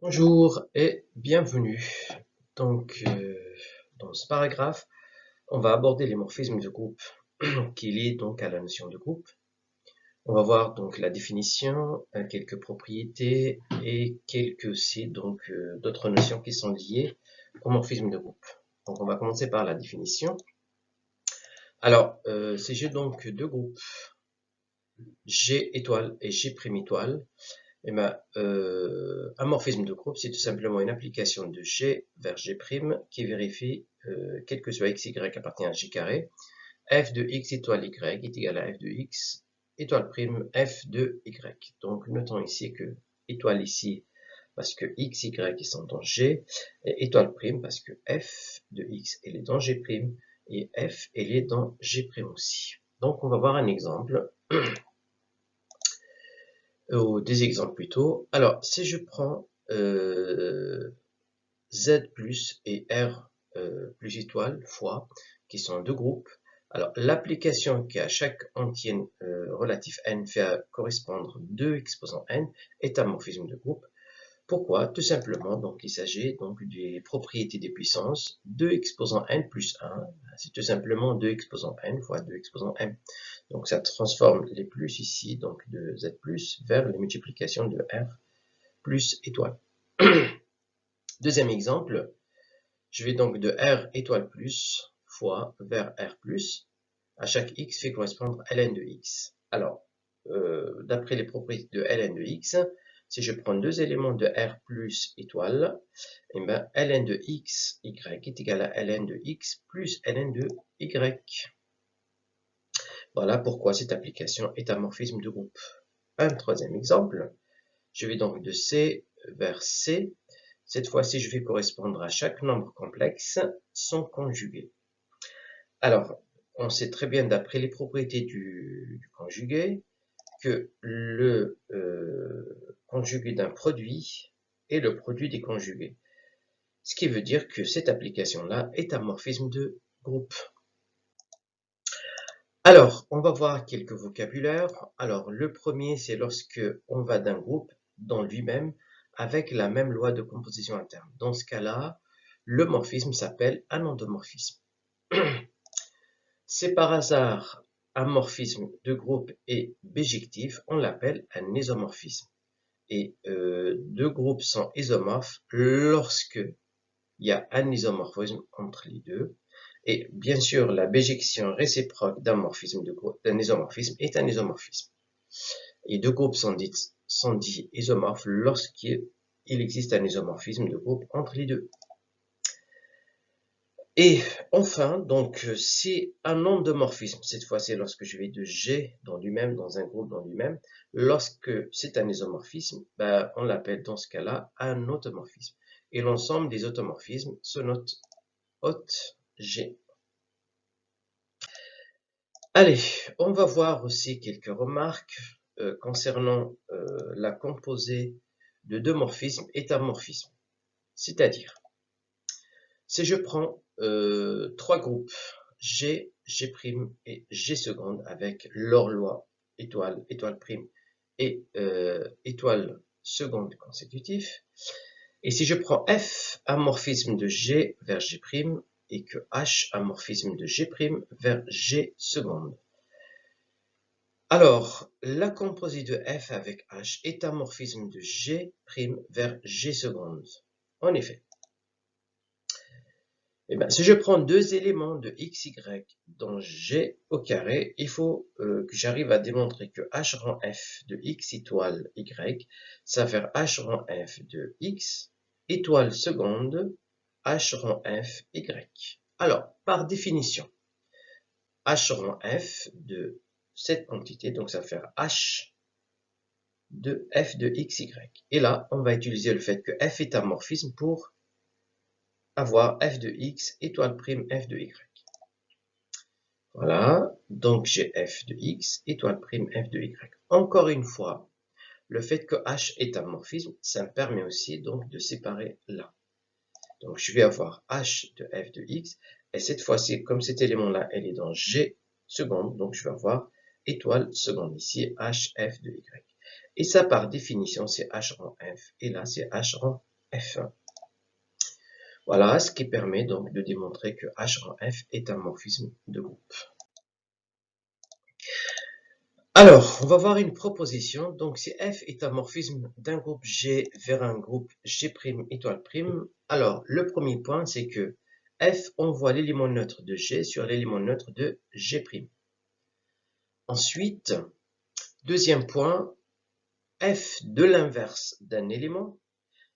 Bonjour et bienvenue. Donc, dans ce paragraphe, on va aborder les morphismes de groupe qui lient donc à la notion de groupe. On va voir donc la définition, quelques propriétés et quelques aussi donc d'autres notions qui sont liées au morphisme de groupe. Donc, on va commencer par la définition. Alors, si j'ai donc deux groupes G étoile et G prime étoile, eh ben, un morphisme de groupe, c'est tout simplement une application de G vers G' qui vérifie, quel que soit x, y appartient à G carré, f de x étoile y est égal à f de x étoile prime f de y. Donc, notons ici que étoile ici, parce que x, y, ils sont dans G, et étoile prime, parce que f de x, elle est dans G', et f, elle est dans G' aussi. Donc, on va voir un exemple. Ou des exemples plutôt. Alors, si je prends Z plus et R plus étoile fois, qui sont deux groupes, alors l'application qui à chaque entier relatif n fait correspondre 2 exposants n est un morphisme de groupe. Pourquoi? Tout simplement, donc il s'agit donc des propriétés des puissances 2 exposant n plus 1, c'est tout simplement 2 exposant n fois 2 exposant m. Donc ça transforme les plus ici, donc de z plus, vers les multiplications de r plus étoile. Deuxième exemple, je vais donc de r étoile plus fois vers r plus, à chaque x fait correspondre ln de x. Alors, d'après les propriétés de ln de x, si je prends deux éléments de r plus étoile, eh bien, ln de x, y est égal à ln de x plus ln de y. Voilà pourquoi cette application est un morphisme de groupe. Un troisième exemple, je vais donc de C vers C. Cette fois-ci, je vais correspondre à chaque nombre complexe son conjugué. Alors, on sait très bien d'après les propriétés du conjugué que le conjugué d'un produit est le produit des conjugués. Ce qui veut dire que cette application-là est un morphisme de groupe. Alors, on va voir quelques vocabulaires. Alors, le premier, c'est lorsque on va d'un groupe dans lui-même avec la même loi de composition interne. Dans ce cas-là, le morphisme s'appelle un endomorphisme. C'est par hasard un morphisme de groupe et bijectif, on l'appelle un isomorphisme. Et deux groupes sont isomorphes lorsque il y a un isomorphisme entre les deux. Et bien sûr, la bijection réciproque d'un morphisme de groupe, d'un isomorphisme est un isomorphisme. Et deux groupes sont dits isomorphes lorsqu'il existe un isomorphisme de groupe entre les deux. Et enfin, donc, c'est un endomorphisme. Cette fois, c'est lorsque je vais de G dans lui-même, dans un groupe dans lui-même. Lorsque c'est un isomorphisme, ben, on l'appelle dans ce cas-là un automorphisme. Et l'ensemble des automorphismes se note haute G. Allez, on va voir aussi quelques remarques concernant la composée de deux morphismes et un morphisme. C'est-à-dire, si je prends trois groupes G, G' et G seconde avec leur loi étoile, étoile prime et étoile seconde consécutif, et si je prends F, un morphisme de G vers G' et que H, un morphisme de G' vers G seconde. Alors, la composée de F avec H est un morphisme de G' vers G seconde. En effet, eh bien, si je prends deux éléments de x, y dans G au carré, il faut que j'arrive à démontrer que H rang F de x étoile y, ça va faire H rang F de x étoile seconde H rang F y. Alors, par définition, H rang F de cette quantité, donc ça va faire H de F de x, y. Et là, on va utiliser le fait que F est un morphisme pour avoir f de x étoile prime f de y. Voilà, donc j'ai f de x étoile prime f de y. Encore une fois, le fait que h est un morphisme, ça me permet aussi donc de séparer là. Donc je vais avoir h de f de x, et cette fois-ci, comme cet élément-là, elle est dans g seconde, donc je vais avoir étoile seconde ici, h f de y. Et ça, par définition, c'est h rang f, et là, c'est h rang F. Voilà ce qui permet donc de démontrer que H en F est un morphisme de groupe. Alors, on va voir une proposition. Donc, si F est un morphisme d'un groupe G vers un groupe G' étoile prime, alors le premier point, c'est que F envoie l'élément neutre de G sur l'élément neutre de G'. Ensuite, deuxième point, F de l'inverse d'un élément,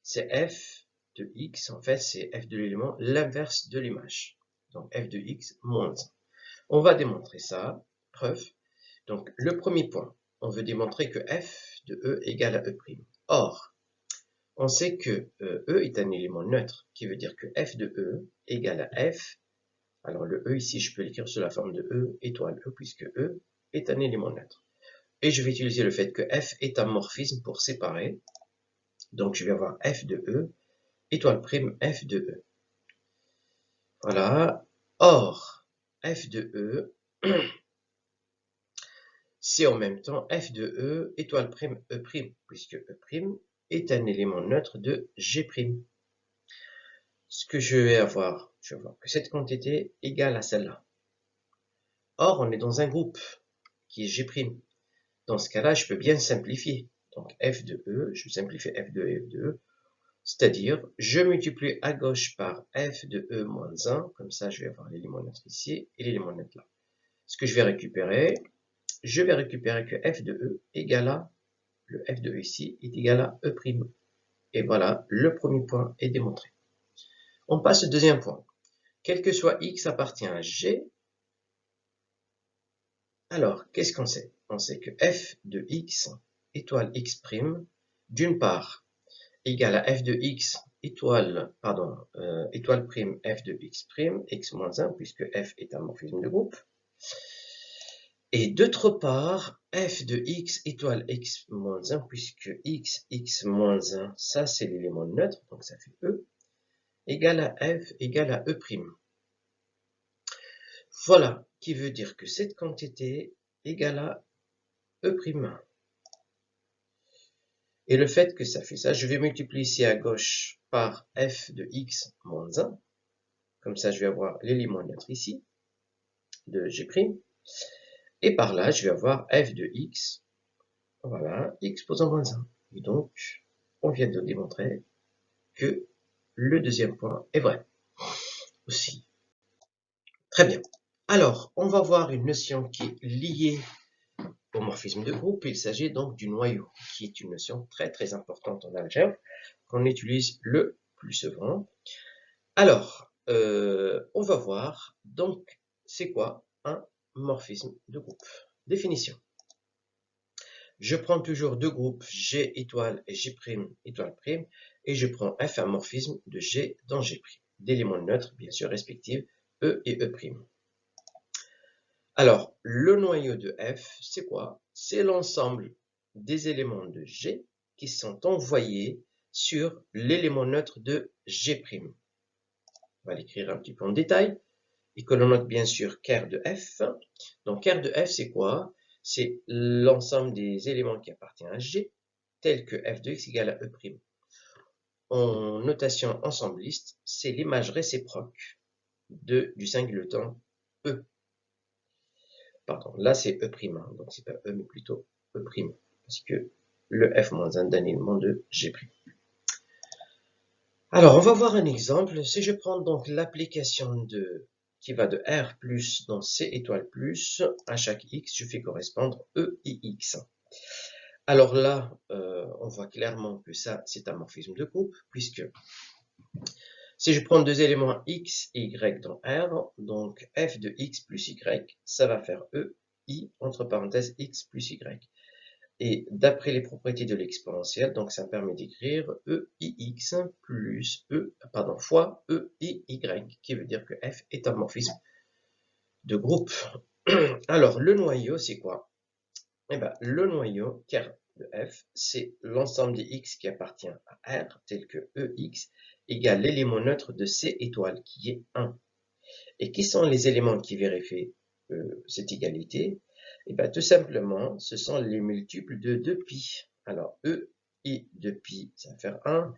c'est F de X, en fait, c'est F de l'élément, l'inverse de l'image. Donc, F de X moins 1. On va démontrer ça, preuve. Donc, le premier point, on veut démontrer que F de E égale à E'. Or, on sait que E est un élément neutre, qui veut dire que F de E égale à F. Alors, le E ici, je peux l'écrire sous la forme de E étoile E, puisque E est un élément neutre. Et je vais utiliser le fait que F est un morphisme pour séparer. Donc, je vais avoir F de E étoile prime F de E. Voilà. Or, F de E, c'est en même temps F de E étoile prime E', puisque E' est un élément neutre de G'. Ce que je vais avoir que cette quantité est égale à celle-là. Or, on est dans un groupe qui est G'. Dans ce cas-là, je peux bien simplifier. Donc, F de E, je simplifie F de E, c'est-à-dire, je multiplie à gauche par F de E moins 1, comme ça, je vais avoir l'élément neutre ici et l'élément neutre là. Ce que je vais récupérer que F de E égale à, le F de E ici est égal à E'. Et voilà, le premier point est démontré. On passe au deuxième point. Quel que soit X appartient à G, alors, qu'est-ce qu'on sait? On sait que F de X étoile X', d'une part, égale à F de X étoile prime F de X', X moins 1, puisque F est un morphisme de groupe. Et d'autre part, F de X étoile X moins 1, puisque X moins 1, ça c'est l'élément neutre, donc ça fait E, égale à F égale à E'. Voilà, qui veut dire que cette quantité égale à E'. Et le fait que ça fait ça, je vais multiplier ici à gauche par F de X moins 1. Comme ça, je vais avoir l'élément neutre ici, de G'. Et par là, je vais avoir F de X, voilà, X posant moins 1. Et donc, on vient de démontrer que le deuxième point est vrai aussi. Très bien. Alors, on va voir une notion qui est liée au morphisme de groupe. Il s'agit donc du noyau, qui est une notion très très importante en algèbre, qu'on utilise le plus souvent. Alors, on va voir, donc, c'est quoi un morphisme de groupe? Définition. Je prends toujours deux groupes G étoile et G' étoile prime, et je prends F un morphisme de G dans G', d'éléments neutres, bien sûr, respectifs, E et E'. Alors, le noyau de F, c'est quoi? C'est l'ensemble des éléments de G qui sont envoyés sur l'élément neutre de G'. On va l'écrire un petit peu en détail, et que l'on note bien sûr ker de F. Donc, ker de F, c'est quoi? C'est l'ensemble des éléments qui appartiennent à G, tels que F de X égale à E'. En notation ensembliste, c'est l'image réciproque du singleton E. Pardon, là c'est E', hein, donc c'est pas E, mais plutôt E', parce que le F-1 d'un élément de G'. Alors, on va voir un exemple. Si je prends donc l'application qui va de R plus dans C étoile plus, à chaque X, je fais correspondre E et X. Alors là, on voit clairement que ça, c'est un morphisme de groupe, puisque si je prends deux éléments X et Y dans R, donc F de X plus Y, ça va faire E, I, entre parenthèses, X plus Y. Et d'après les propriétés de l'exponentielle, donc ça me permet d'écrire EIX plus fois EIY, qui veut dire que F est un morphisme de groupe. Alors, le noyau, c'est quoi? Eh bien, le noyau, ker de F, c'est l'ensemble des X qui appartient à R, tel que EX, égale l'élément neutre de C étoile, qui est 1. Et qui sont les éléments qui vérifient cette égalité? Et bien, tout simplement, ce sont les multiples de 2pi. Alors, E, I de pi, ça va faire 1.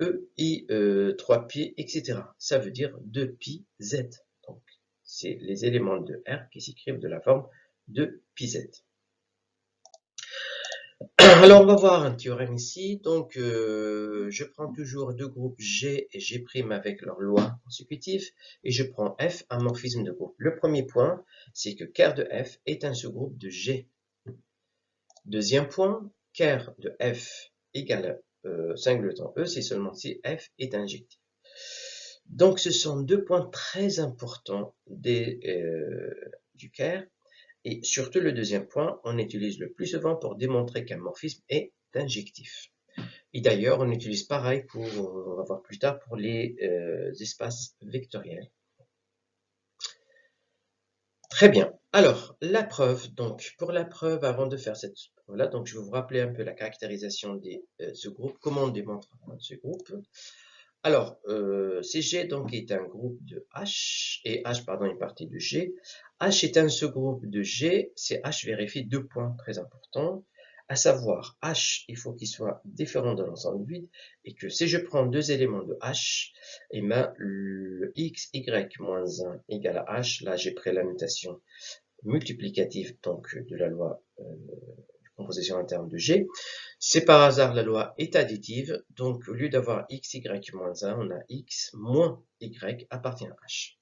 E, I, 3pi, etc. Ça veut dire 2pi z. Donc, c'est les éléments de R qui s'écrivent de la forme de pi z. Alors, on va voir un théorème ici. Donc, je prends toujours deux groupes G et G' avec leurs lois consécutives, et je prends F, un morphisme de groupe. Le premier point, c'est que ker de F est un sous-groupe de G. Deuxième point, ker de F égale singleton E, c'est seulement si F est injectif. Donc, ce sont deux points très importants du ker. Et surtout le deuxième point, on utilise le plus souvent pour démontrer qu'un morphisme est injectif. Et d'ailleurs, on utilise pareil on va voir plus tard, pour les espaces vectoriels. Très bien. Alors, la preuve. Donc, pour la preuve, avant de faire cette preuve-là, donc je vais vous rappeler un peu la caractérisation de ce groupe, comment on démontre ce groupe. Alors, CG donc est un groupe de H, et H, pardon, est partie de G. H est un sous-groupe de G, c'est H vérifie deux points très importants, à savoir H, il faut qu'il soit différent de l'ensemble vide, et que si je prends deux éléments de H, et bien le x, y, moins 1 égale à H, là j'ai pris la notation multiplicative donc de la loi de composition interne de G. C'est par hasard la loi est additive, donc au lieu d'avoir x, y moins 1, on a x moins y appartient à h.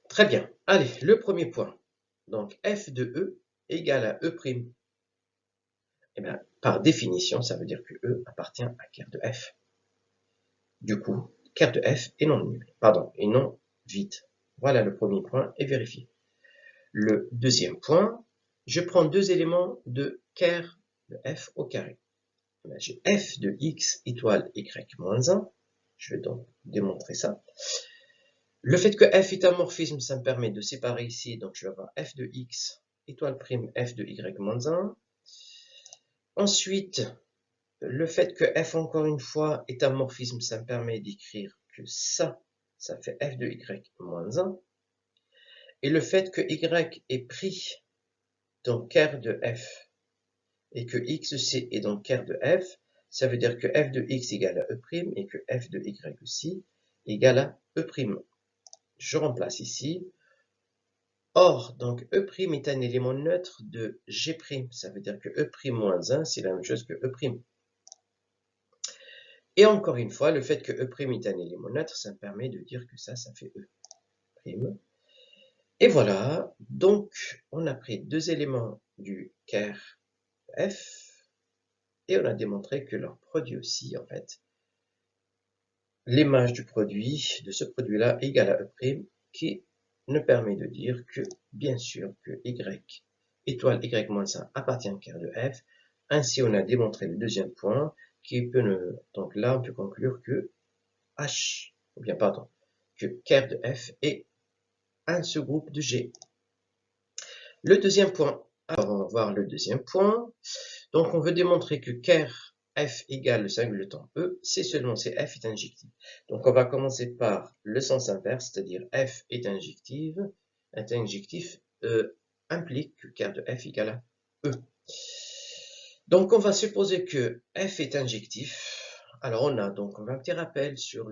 Très bien, allez, le premier point. Donc f de E égale à E'. Eh bien, par définition, ça veut dire que E appartient à ker de F. Du coup, ker de F est non nul, pardon, et non vide. Voilà, le premier point est vérifié. Le deuxième point, je prends deux éléments de ker de F au carré. J'ai f de x étoile y moins 1. Je vais donc démontrer ça. Le fait que f est un morphisme, ça me permet de séparer ici. Donc, je vais avoir f de x étoile prime f de y moins 1. Ensuite, le fait que f, encore une fois, est un morphisme, ça me permet d'écrire que ça fait f de y moins 1. Et le fait que y est pris dans ker de f et que xc est dans ker de f, ça veut dire que f de x égale à E' et que f de y aussi égale à E'. Je remplace ici. Or, donc E' est un élément neutre de G'. Ça veut dire que E' moins 1, c'est la même chose que E'. Et encore une fois, le fait que E' est un élément neutre, ça me permet de dire que ça fait E'. Et voilà, donc on a pris deux éléments du ker F, et on a démontré que leur produit aussi, en fait, l'image du produit, de ce produit-là, égale à E', qui nous permet de dire que, bien sûr, que Y, étoile Y moins 1 appartient au ker de F. Ainsi, on a démontré le deuxième point, qui peut donc là, on peut conclure que H, ou bien, pardon, que ker de F est un sous-groupe de G. Le deuxième point. Alors, on va voir le deuxième point. Donc, on veut démontrer que ker f égale le singleton E, c'est seulement si f est injective. Donc, on va commencer par le sens inverse, c'est-à-dire f est injective. Est injectif implique que ker de f égale à E. Donc, on va supposer que f est injectif. Alors, on a donc un petit rappel sur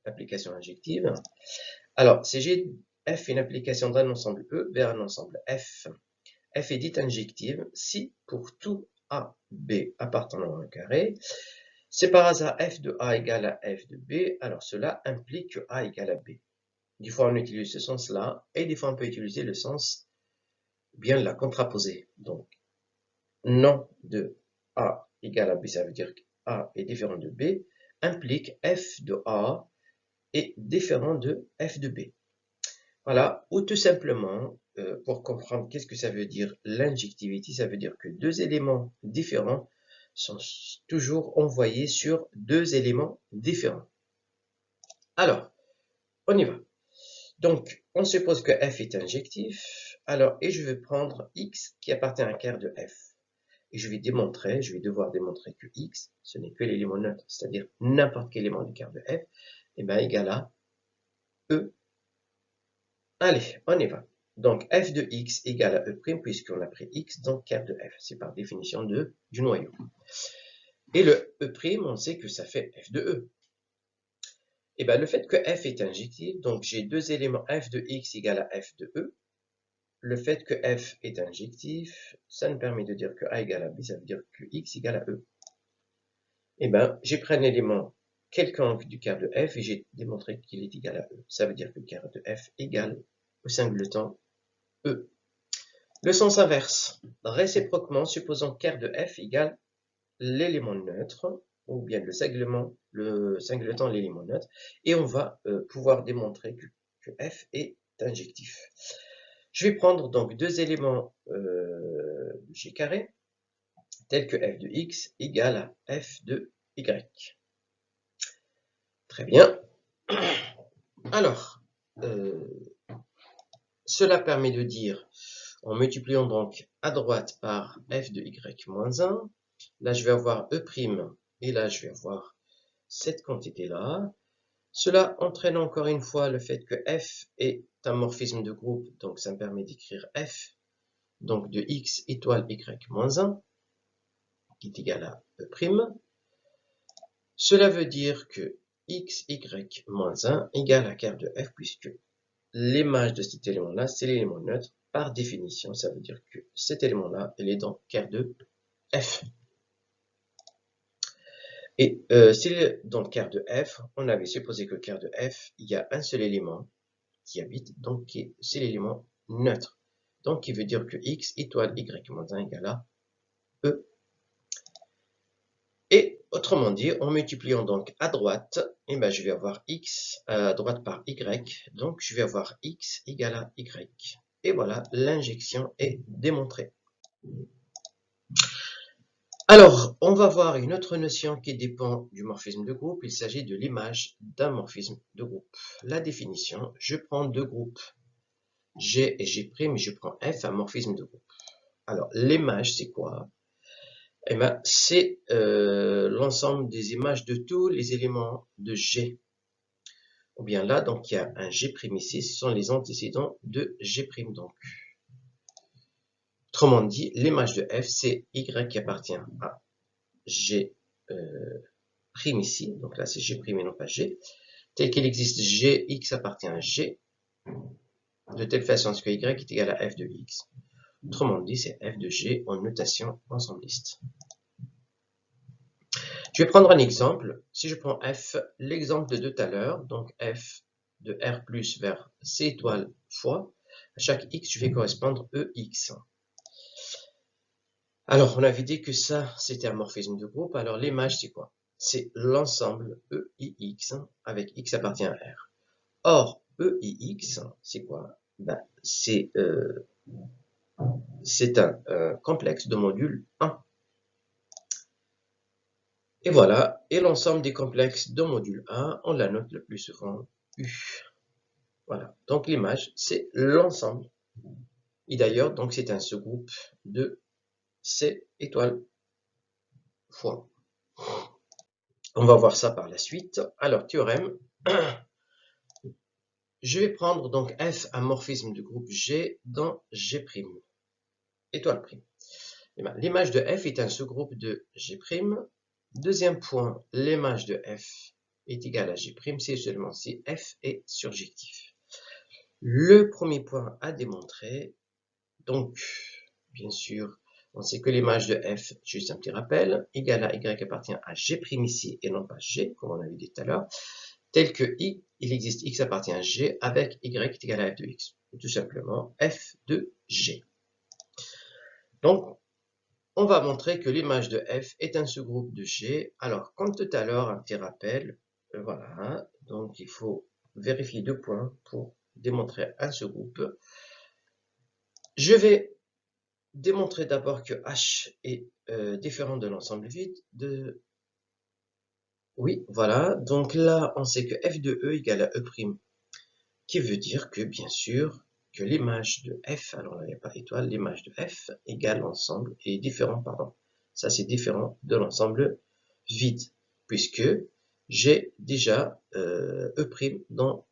l'application injective. Alors, si j'ai f une application d'un ensemble E vers un ensemble F, f est dite injective si pour tout A, B appartenant à un carré, c'est par hasard f de A égale à f de B, alors cela implique que A égale à B. Des fois on utilise ce sens-là, et des fois on peut utiliser le sens bien la contraposée. Donc, non de A égale à B, ça veut dire que A est différent de B, implique f de A est différent de f de B. Voilà, ou tout simplement, pour comprendre qu'est-ce que ça veut dire l'injectivité, ça veut dire que deux éléments différents sont toujours envoyés sur deux éléments différents. Alors, on y va. Donc, on suppose que f est injectif. Alors, et je vais prendre x qui appartient à un ker de f. Et je vais devoir démontrer que x, ce n'est que l'élément neutre, c'est-à-dire n'importe quel élément du ker de f, et bien égal à E. Allez, on y va. Donc, f de x égale à E', puisqu'on a pris x dans ker de f. C'est par définition du noyau. Et le E', on sait que ça fait f de E. Et bien, le fait que f est injectif, donc j'ai deux éléments f de x égale à f de E. Le fait que f est injectif, ça nous permet de dire que a égale à b, ça veut dire que x égale à E. Et bien, j'ai pris un élément quelconque du quart de f et j'ai démontré qu'il est égal à E. Ça veut dire que le quart de f égale au singleton E. Le sens inverse. Réciproquement, supposons que quart de f égale l'élément neutre, ou bien le singleton, l'élément neutre, et on va pouvoir démontrer que f est injectif. Je vais prendre donc deux éléments g carré, tels que f de x égale à f de y. Très bien. Alors, cela permet de dire, en multipliant donc à droite par f de y moins 1, là je vais avoir E', et là je vais avoir cette quantité-là. Cela entraîne encore une fois le fait que f est un morphisme de groupe, donc ça me permet d'écrire f donc de x étoile y moins 1, qui est égal à E'. Cela veut dire que x, y moins 1 égale à quart de f, puisque l'image de cet élément-là, c'est l'élément neutre. Par définition, ça veut dire que cet élément-là, il est dans quart de f. Et s'il est dans le quart de f, on avait supposé que le quart de f, il y a un seul élément qui habite, donc c'est l'élément neutre. Donc, qui veut dire que x étoile y moins 1 égale à E. Et autrement dit, en multipliant donc à droite, eh ben, je vais avoir x à droite par y, donc je vais avoir x égale à y. Et voilà, l'injection est démontrée. Alors, on va voir une autre notion qui dépend du morphisme de groupe. Il s'agit de l'image d'un morphisme de groupe. La définition, je prends deux groupes, G et G', et je prends F, un morphisme de groupe. Alors, l'image, c'est quoi? Eh ben, c'est l'ensemble des images de tous les éléments de G. Ou bien là, donc, il y a un G' ici, ce sont les antécédents de G'. Donc, autrement dit, l'image de F, c'est Y qui appartient à G' ici. Donc là, c'est G' et non pas G. Tel qu'il existe, Gx appartient à G, de telle façon que Y est égal à F de X. Autrement dit, c'est F de G en notation ensembliste. Je vais prendre un exemple. Si je prends F, l'exemple de tout à l'heure, donc F de R plus vers C étoile fois, à chaque X, je vais correspondre EX. Alors, on avait dit que ça, c'était un morphisme de groupe. Alors, l'image, c'est quoi? C'est l'ensemble EIX avec X appartient à R. Or, EIX, c'est quoi? Ben, c'est un complexe de module 1. Et voilà, et l'ensemble des complexes de module 1, on la note le plus souvent U. Voilà, donc l'image, c'est l'ensemble. Et d'ailleurs, donc c'est un sous-groupe de C étoiles fois. On va voir ça par la suite. Alors, théorème. Je vais prendre donc F, un morphisme de groupe G dans G', étoile prime. L'image de F est un sous-groupe de G'. Deuxième point, l'image de F est égale à G', c'est seulement si F est surjectif. Le premier point à démontrer, donc, bien sûr, on sait que l'image de F, juste un petit rappel, égale à Y appartient à G' ici et non pas G, comme on avait dit tout à l'heure, tel que il existe X appartient à G avec Y est égal à F de X. Tout simplement F de G. Donc, on va montrer que l'image de F est un sous-groupe de G. Alors, comme tout à l'heure, un petit rappel, voilà, donc il faut vérifier deux points pour démontrer un sous-groupe. Je vais démontrer d'abord que H est différent de l'ensemble vide de... Oui, voilà, donc là, on sait que F de E égale à E', qui veut dire que, bien sûr, que l'image de F, alors là, il n'y a pas étoile, l'image de F égale l'ensemble, est différent, pardon. Ça, c'est différent de l'ensemble vide, puisque j'ai déjà E' dans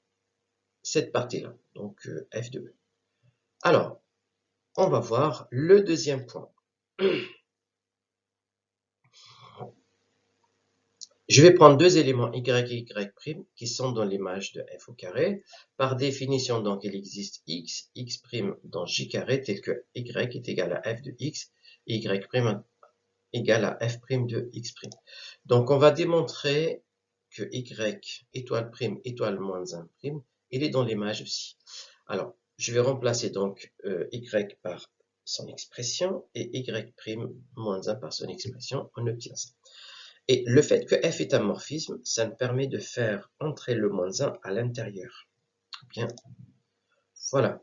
cette partie-là, donc F de E. Alors, on va voir le deuxième point. Je vais prendre deux éléments y et y' qui sont dans l'image de f au carré. Par définition, donc, il existe x dans j carré tel que y est égal à f de x et y' égal à f' de x'. Donc, on va démontrer que y étoile prime étoile moins 1 prime, il est dans l'image aussi. Alors, je vais remplacer donc y par son expression et y' moins 1 par son expression. On obtient ça. Et le fait que f est un morphisme, ça me permet de faire entrer le moins 1 à l'intérieur. Bien, voilà.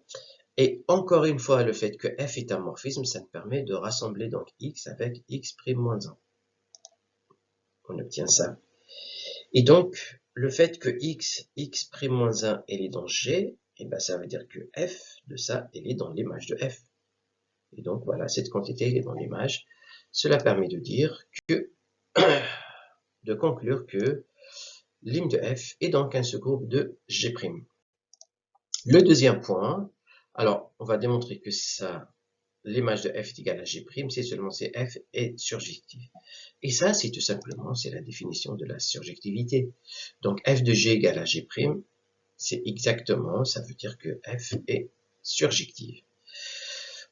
Et encore une fois, le fait que f est un morphisme, ça me permet de rassembler donc x avec x' moins 1. On obtient ça. Et donc, le fait que x' moins 1, elle est dans G, et ben ça veut dire que f de ça, elle est dans l'image de f. Et donc, voilà, cette quantité, elle est dans l'image. Cela permet de dire que, de conclure que l'im de f est donc un sous-groupe de G'. Le deuxième point, alors, on va démontrer que ça, l'image de f est égale à G', c'est seulement si f est surjective. Et ça, c'est tout simplement, c'est la définition de la surjectivité. Donc, f de G égale à G', c'est exactement, ça veut dire que f est surjective.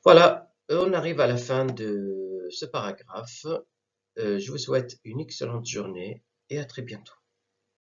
Voilà, on arrive à la fin de ce paragraphe. Je vous souhaite une excellente journée et à très bientôt.